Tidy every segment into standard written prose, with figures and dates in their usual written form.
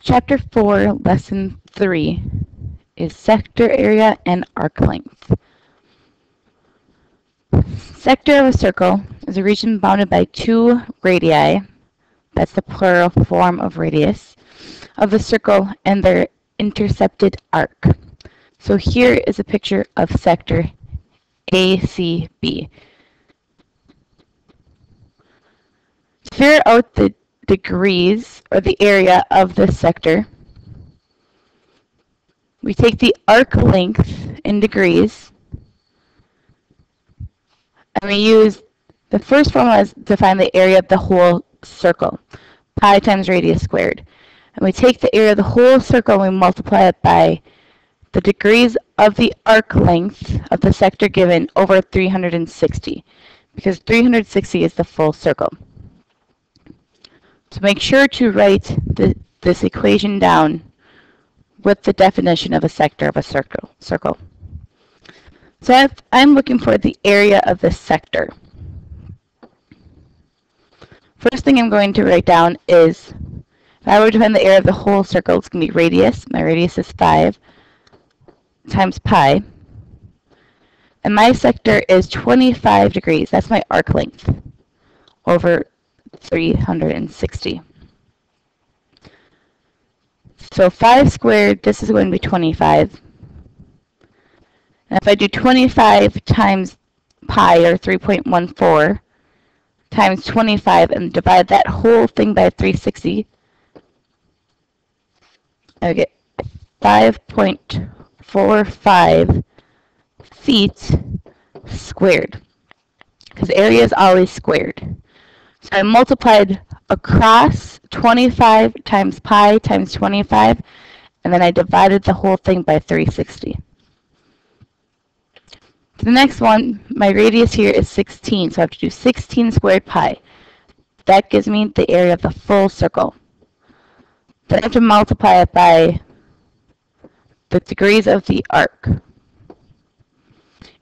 Chapter 4, Lesson 3 is sector area and arc length. Sector of a circle is a region bounded by two radii, that's the plural form of radius, of the circle and their intercepted arc. So here is a picture of sector ACB. To figure out the degrees or the area of this sector, we take the arc length in degrees and we use the first formula to find the area of the whole circle, pi times radius squared. And we take the area of the whole circle and we multiply it by the degrees of the arc length of the sector given over 360, because 360 is the full circle. So make sure to write this equation down with the definition of a sector of a circle. So I'm looking for the area of this sector. First thing I'm going to write down is, if I were to find the area of the whole circle, it's going to be radius. My radius is 5 times pi. And my sector is 25 degrees. That's my arc length over 360. So 5 squared, this is going to be 25. And if I do 25 times pi, or 3.14, times 25, and divide that whole thing by 360, I get 5.45 feet squared, because area is always squared. So I multiplied across 25 times pi times 25, and then I divided the whole thing by 360. The next one, my radius here is 16, so I have to do 16 squared pi. That gives me the area of the full circle. Then I have to multiply it by the degrees of the arc.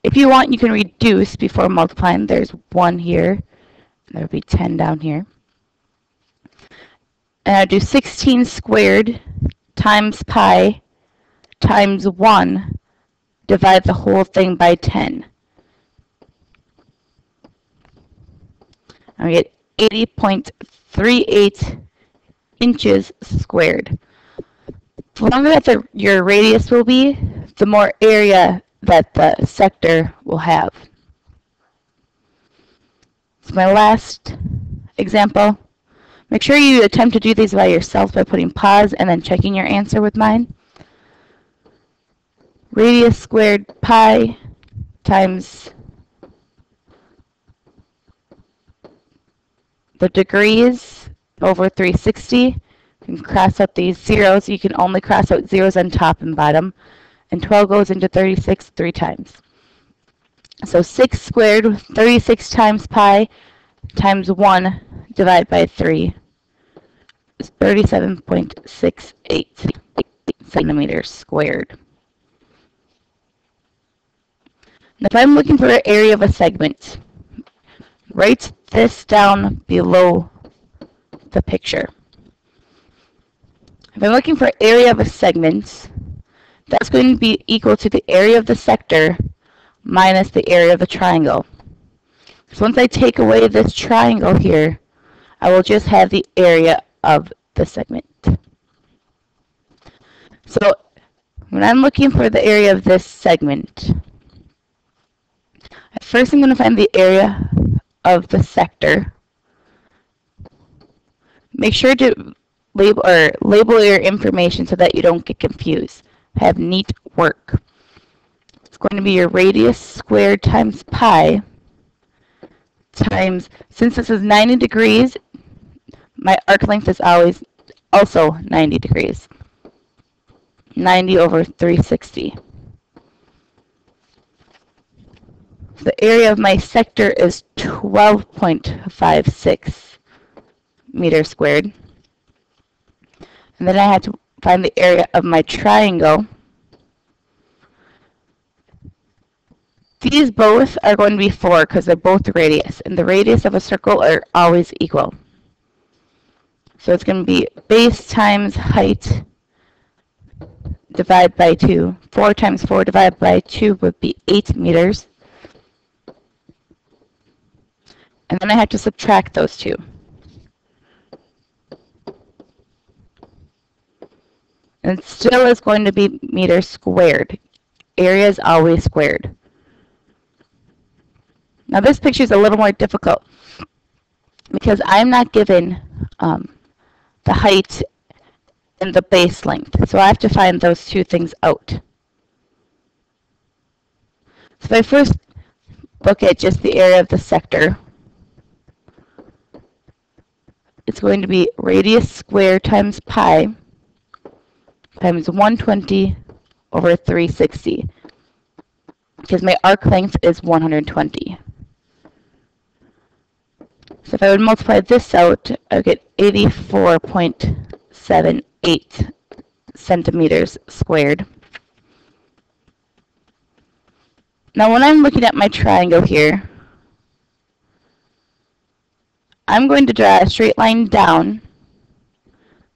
If you want, you can reduce before multiplying. There's 1 here. There will be 10 down here. And I do 16 squared times pi times 1, divide the whole thing by 10. And we get 80.38 inches squared. The longer that your radius will be, the more area that the sector will have. So my last example, make sure you attempt to do these by yourself by putting pause and then checking your answer with mine. Radius squared pi times the degrees over 360. You can cross out these zeros. You can only cross out zeros on top and bottom. And 12 goes into 36 3 times. So 6 squared, 36 times pi times 1 divided by 3 is 37.68 centimeters squared. Now if I'm looking for an area of a segment, write this down below the picture. If I'm looking for area of a segment, that's going to be equal to the area of the sector minus the area of the triangle. So once I take away this triangle here, I will just have the area of the segment. So when I'm looking for the area of this segment, first I'm going to find the area of the sector. Make sure to label your information so that you don't get confused. Have neat work. It's going to be your radius squared times pi times, since this is 90 degrees, my arc length is always also 90 degrees. 90 over 360. So the area of my sector is 12.56 meters squared. And then I have to find the area of my triangle. These both are going to be 4 because they're both radius, and the radius of a circle are always equal. So it's going to be base times height divided by 2. 4 times 4 divided by 2 would be 8 meters. And then I have to subtract those two. And it still is going to be meters squared. Area is always squared. Now this picture is a little more difficult because I'm not given the height and the base length. So I have to find those two things out. So if I first look at just the area of the sector, it's going to be radius squared times pi times 120 over 360 because my arc length is 120. So if I would multiply this out, I would get 84.78 centimeters squared. Now when I'm looking at my triangle here, I'm going to draw a straight line down.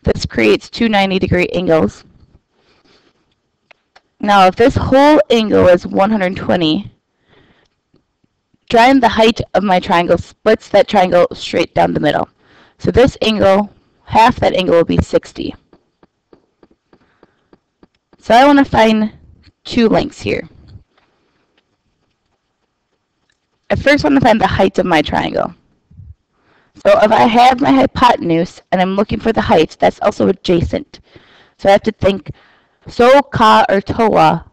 This creates two 90-degree angles. Now if this whole angle is 120, drawing the height of my triangle splits that triangle straight down the middle. So this angle, half that angle will be 60. So I want to find two lengths here. I first want to find the height of my triangle. So if I have my hypotenuse and I'm looking for the height, that's also adjacent. So I have to think so ka or toa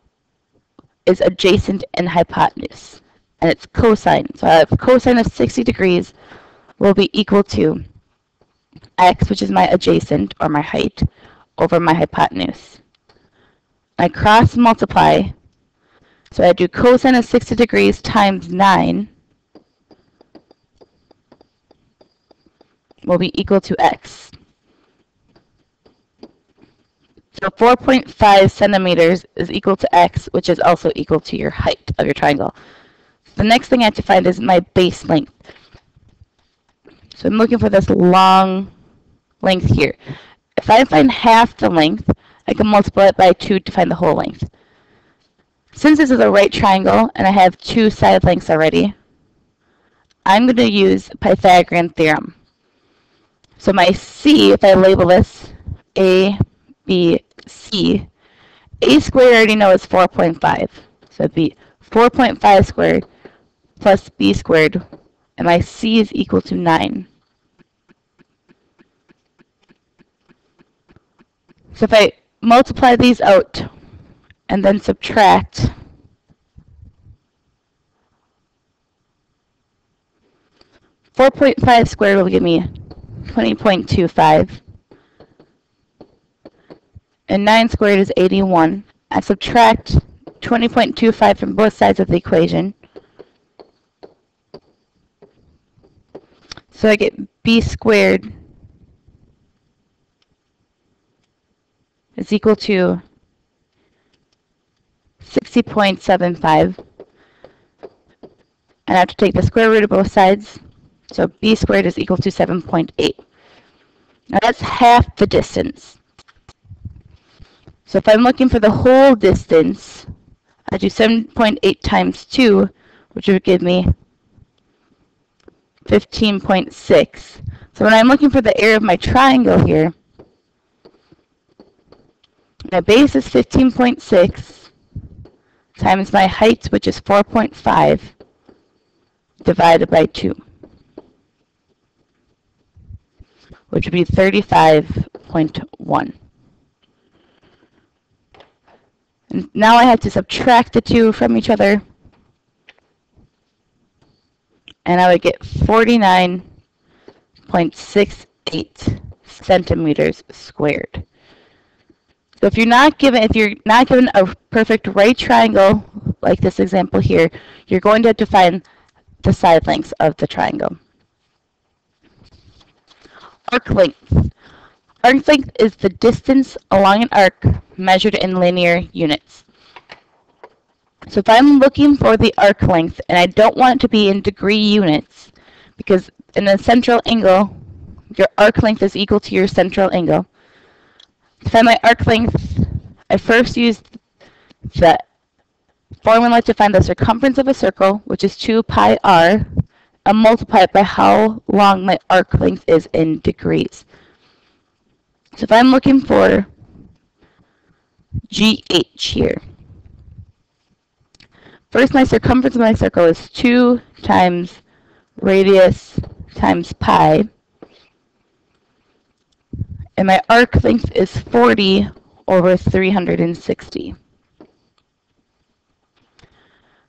is adjacent and hypotenuse. And it's cosine. So I have cosine of 60 degrees will be equal to x, which is my adjacent or my height, over my hypotenuse. I cross multiply. So I do cosine of 60 degrees times 9 will be equal to x. So 4.5 centimeters is equal to x, which is also equal to your height of your triangle. The next thing I have to find is my base length. So I'm looking for this long length here. If I find half the length, I can multiply it by 2 to find the whole length. Since this is a right triangle and I have two side lengths already, I'm going to use Pythagorean theorem. So my C, if I label this A, B, C, A squared I already know is 4.5. So it'd be 4.5 squared plus B squared, and my C is equal to 9. So if I multiply these out and then subtract, .5 squared will give me 20.25. And 9 squared is 81. I subtract 20.25 from both sides of the equation. So I get B squared is equal to 60.75. And I have to take the square root of both sides. So B squared is equal to 7.8. Now that's half the distance. So if I'm looking for the whole distance, I do 7.8 times 2, which would give me 15.6. So when I'm looking for the area of my triangle here, my base is 15.6 times my height, which is 4.5, divided by 2, which would be 35.1. And now I have to subtract the two from each other, and I would get 49.68 centimeters squared. So if you're not given a perfect right triangle like this example here, you're going to have to find the side lengths of the triangle. Arc length. Arc length is the distance along an arc measured in linear units. So if I'm looking for the arc length and I don't want it to be in degree units, because in a central angle your arc length is equal to your central angle. To find my arc length, I first used the formula to find the circumference of a circle, which is 2 pi r, and multiply it by how long my arc length is in degrees. So if I'm looking for GH here, first my circumference of my circle is 2 times radius times pi, and my arc length is 40 over 360.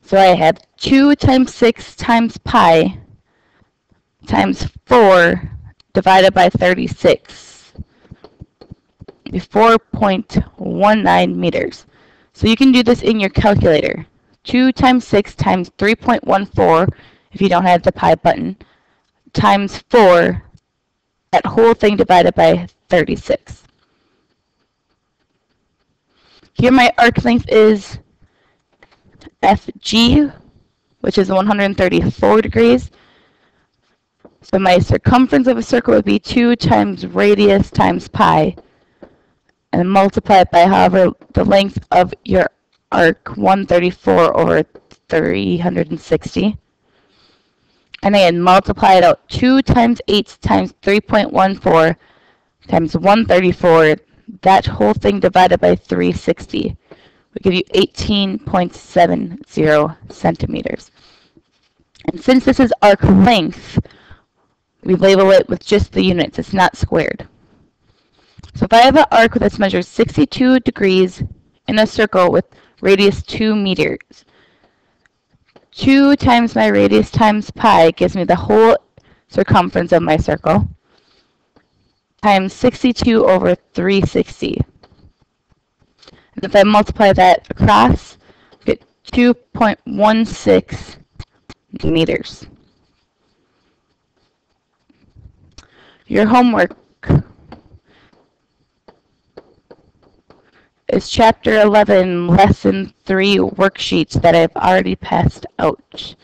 So I have 2 times 6 times pi times 4 divided by 36, 4.19 meters. So you can do this in your calculator. 2 times 6 times 3.14, if you don't have the pi button, times 4, that whole thing divided by 36. Here my arc length is FG, which is 134 degrees. So my circumference of a circle would be 2 times radius times pi, and multiply it by however the length of your arc, 134 over 360. And again, multiply it out. 2 times 8 times 3.14 times 134, that whole thing divided by 360 will give you 18.70 centimeters. And since this is arc length, we label it with just the units. It's not squared. So if I have an arc that's measured 62 degrees in a circle with radius 2 meters, 2 times my radius times pi gives me the whole circumference of my circle, times 62 over 360. And if I multiply that across, I get 2.16 meters. Your homework is Chapter 11, Lesson 3 worksheets that I've already passed out.